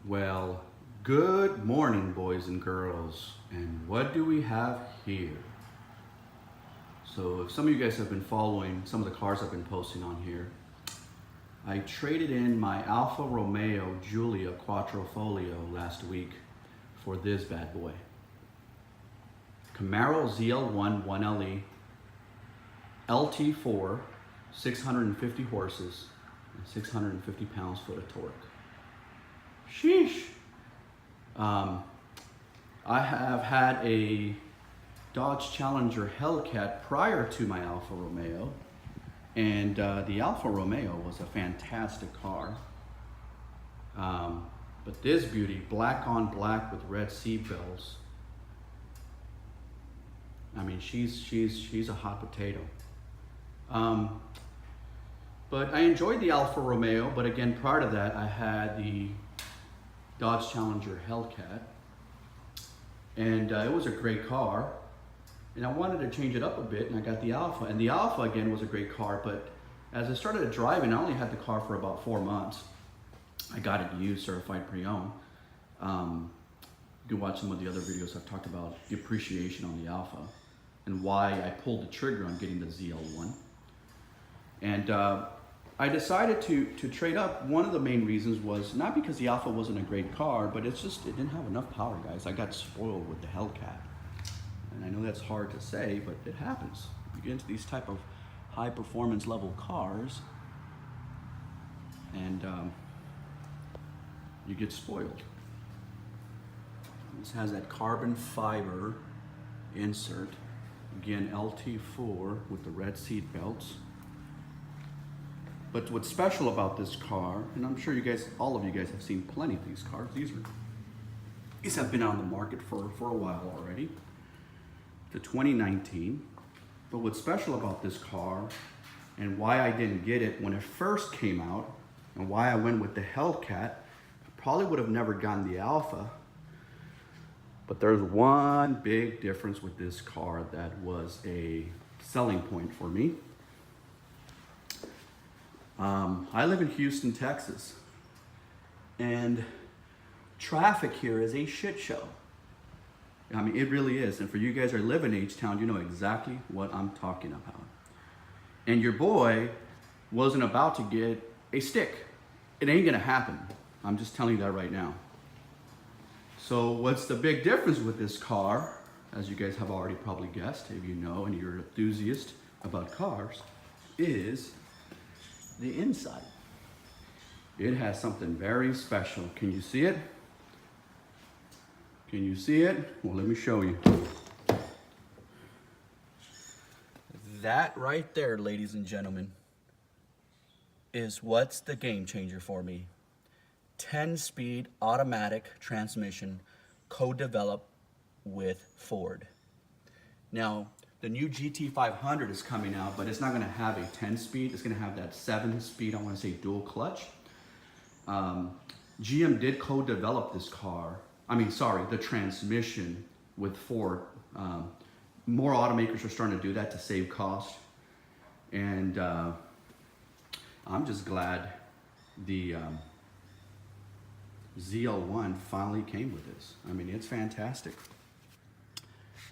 Well, good morning, boys and girls. And what do we have here? So if some of you guys have been following some of the cars I've been posting on here, I traded in my Alfa Romeo Giulia Quattrofoglio last week for this bad boy. Camaro ZL1 1LE LT4, 650 horses and 650 pounds-foot of torque. Sheesh. I have had a Dodge Challenger Hellcat prior to my Alfa Romeo, and the Alfa Romeo was a fantastic car. But this beauty, black on black with red seat belts, I mean, she's a hot potato. But I enjoyed the Alfa Romeo, but again, prior to that, I had the Dodge Challenger Hellcat, and it was a great car, and I wanted to change it up a bit, and I got the Alfa, and the Alfa again was a great car, but as I started driving, I only had the car for about 4 months. I got it used, certified pre-owned. You can watch some of the other videos I've talked about the appreciation on the Alfa and why I pulled the trigger on getting the ZL1. And I decided to trade up. One of the main reasons was not because the Alfa wasn't a great car, but it's just, it didn't have enough power, guys. I got spoiled with the Hellcat. And I know that's hard to say, but it happens. You get into these type of high performance level cars and you get spoiled. This has that carbon fiber insert. Again, LT4 with the red seat belts. But what's special about this car, and I'm sure you guys, all of you guys have seen plenty of these cars. These have been on the market for a while already, to 2019. But what's special about this car and why I didn't get it when it first came out and why I went with the Hellcat, I probably would have never gotten the Alfa. But there's one big difference with this car that was a selling point for me. I live in Houston, Texas, and traffic here is a shit show. I mean, it really is. And for you guys who live in H-Town, you know exactly what I'm talking about. And your boy wasn't about to get a stick. It ain't gonna happen. I'm just telling you that right now. So what's the big difference with this car, as you guys have already probably guessed, if you know and you're an enthusiast about cars, is the inside. It has something very special. Can you see it? Can you see it? Well, let me show you. That right there, ladies and gentlemen, is what's the game changer for me. 10-speed automatic transmission, co-developed with Ford. Now, the new GT500 is coming out, but it's not gonna have a 10-speed. It's gonna have that 7-speed, I wanna say dual clutch. GM did co-develop this car. The transmission with Ford. More automakers are starting to do that to save cost. And I'm just glad the ZL1 finally came with this. I mean, it's fantastic.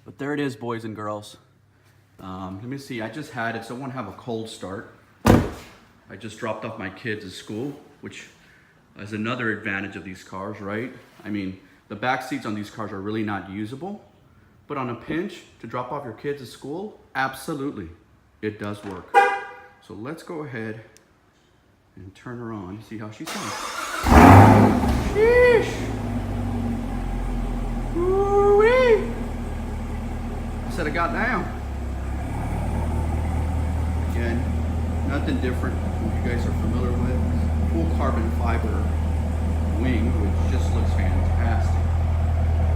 But there it is, boys and girls. Let me see, I just had it, so I won't have a cold start. I just dropped off my kids at school, which is another advantage of these cars, right? I mean, the back seats on these cars are really not usable, but on a pinch to drop off your kids at school, absolutely, it does work. So let's go ahead and turn her on, see how she sounds. Sheesh! Woo-wee! I said I got down. Again, nothing different from what you guys are familiar with. Full carbon fiber wing, which just looks fantastic.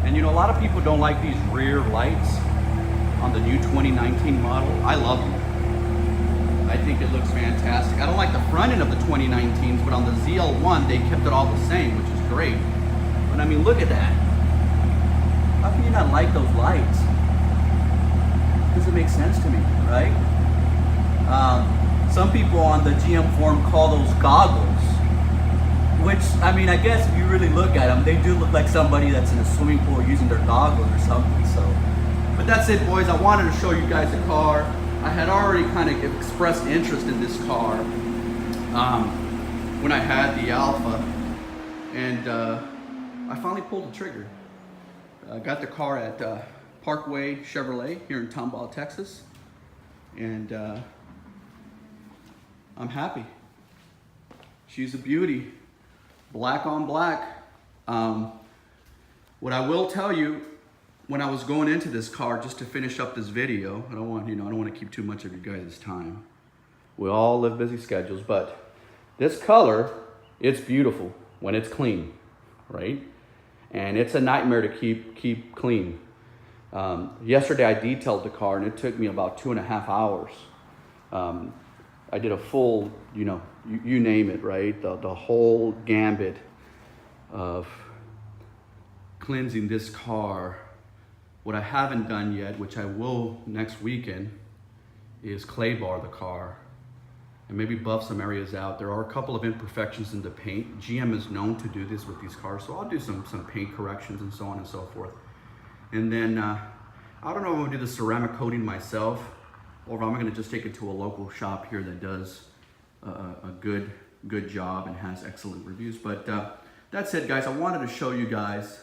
And you know, a lot of people don't like these rear lights on the new 2019 model. I love them. I think it looks fantastic. I don't like the front end of the 2019s, but on the ZL1, they kept it all the same, which is great. But I mean, look at that. How can you not like those lights? Doesn't make sense to me, right? Some people on the GM forum call those goggles, which I mean, I guess if you really look at them, they do look like somebody that's in a swimming pool using their goggles or something, so. But that's it, boys. I wanted to show you guys the car. I had already kind of expressed interest in this car when I had the Alpha, and I finally pulled the trigger. I got the car at Parkway Chevrolet here in Tomball, Texas, and I'm happy. She's a beauty, black on black. What I will tell you, when I was going into this car, just to finish up this video, I don't want to keep too much of you guys' time. We all live busy schedules, but this color, it's beautiful when it's clean, right? And it's a nightmare to keep clean. Yesterday I detailed the car and it took me about 2.5 hours. I did a full, you name it, right? The whole gambit of cleansing this car. What I haven't done yet, which I will next weekend, is clay bar the car and maybe buff some areas out. There are a couple of imperfections in the paint. GM is known to do this with these cars, so I'll do some paint corrections and so on and so forth. And then, I don't know if I'm gonna do the ceramic coating myself, or if I'm gonna just take it to a local shop here that does a good job and has excellent reviews. But that's it, guys. I wanted to show you guys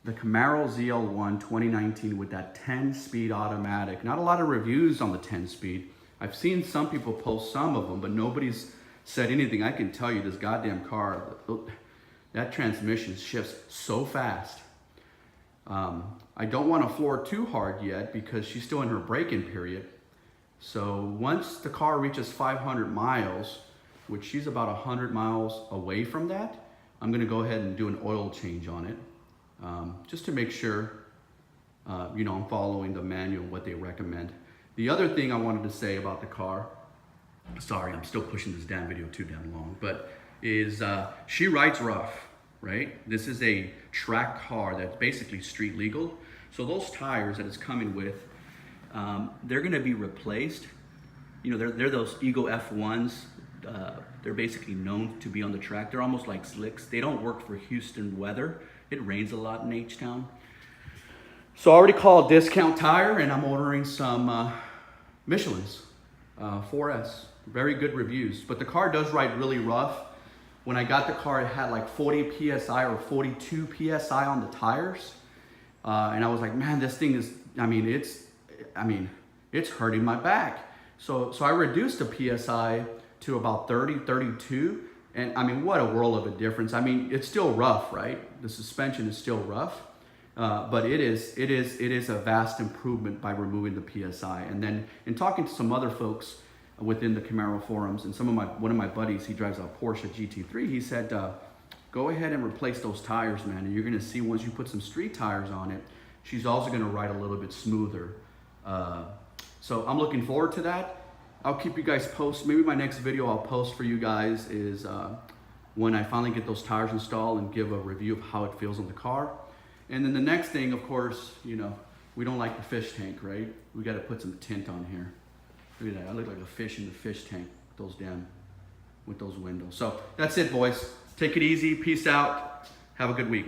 the Camaro ZL1 2019 with that 10-speed automatic. Not a lot of reviews on the 10-speed. I've seen some people post some of them, but nobody's said anything. I can tell you this goddamn car, that transmission shifts so fast. I don't want to floor too hard yet because she's still in her break-in period. So once the car reaches 500 miles, which she's about 100 miles away from that, I'm going to go ahead and do an oil change on it. Just to make sure, I'm following the manual, what they recommend. The other thing I wanted to say about the car, sorry, I'm still pushing this damn video too damn long, but is she rides rough, right? This is a track car that's basically street legal. So those tires that it's coming with, they're gonna be replaced. They're those Ego F1s. They're basically known to be on the track. They're almost like slicks. They don't work for Houston weather. It rains a lot in H-Town. So I already called Discount Tire and I'm ordering some Michelin's 4S. Very good reviews, but the car does ride really rough. When I got the car, it had like 40 PSI or 42 PSI on the tires. And I was like, man, this thing is, it's hurting my back. So I reduced the PSI to about 30, 32. And what a world of a difference. It's still rough, right? The suspension is still rough, but it is a vast improvement by removing the PSI. And then in talking to some other folks within the Camaro forums, and one of my buddies, he drives a Porsche GT3, he said, go ahead and replace those tires, man. And you're gonna see once you put some street tires on it, she's also gonna ride a little bit smoother. So I'm looking forward to that. I'll keep you guys posted. Maybe my next video I'll post for you guys is when I finally get those tires installed and give a review of how it feels on the car. And then the next thing, of course, we don't like the fish tank, right? We got to put some tint on here. Look at that. I look like a fish in the fish tank with those windows. So that's it, boys. Take it easy. Peace out. Have a good week.